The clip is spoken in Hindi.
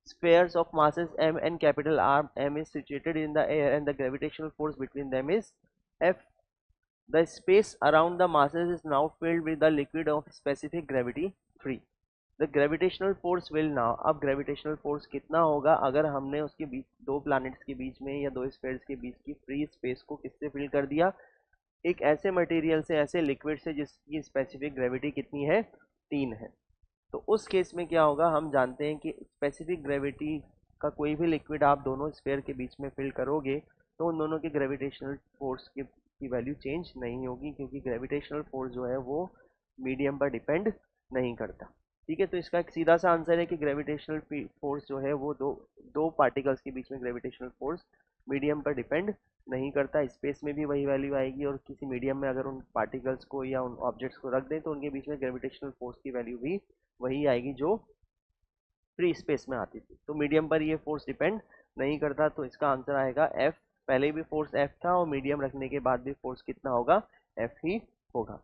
spheres of masses m and capital R, m is situated in the air and the gravitational force between them is F. The space around the masses is now filled with the liquid of specific gravity free. The gravitational force will now, अब gravitational force कितना होगा अगर हमने उसके बीच दो planets के बीच में या दो spheres के बीच की free space को किससे fill कर दिया, एक ऐसे मटेरियल से, ऐसे लिक्विड से जिसकी स्पेसिफिक ग्रेविटी कितनी है, 3 है। तो उस केस में क्या होगा, हम जानते हैं कि स्पेसिफिक ग्रेविटी का कोई भी लिक्विड आप दोनों स्फेयर के बीच में फिल करोगे तो उन दोनों के ग्रेविटेशनल फोर्स की वैल्यू चेंज नहीं होगी, क्योंकि ग्रेविटेशनल फोर्स जो है वो मीडियम पर डिपेंड नहीं करता। ठीक है, तो इसका एक सीधा सा आंसर है कि ग्रेविटेशनल फोर्स जो है वो दो पार्टिकल्स के बीच में ग्रेविटेशनल फोर्स मीडियम पर डिपेंड नहीं करता। स्पेस में भी वही वैल्यू आएगी और किसी मीडियम में अगर उन पार्टिकल्स को या उन ऑब्जेक्ट्स को रख दें तो उनके बीच में ग्रेविटेशनल फोर्स की वैल्यू भी वही आएगी जो फ्री स्पेस में आती थी। तो मीडियम पर ये फोर्स डिपेंड नहीं करता, तो इसका आंसर आएगा एफ। पहले भी फोर्स एफ था और मीडियम रखने के बाद भी फोर्स कितना होगा, एफ ही होगा।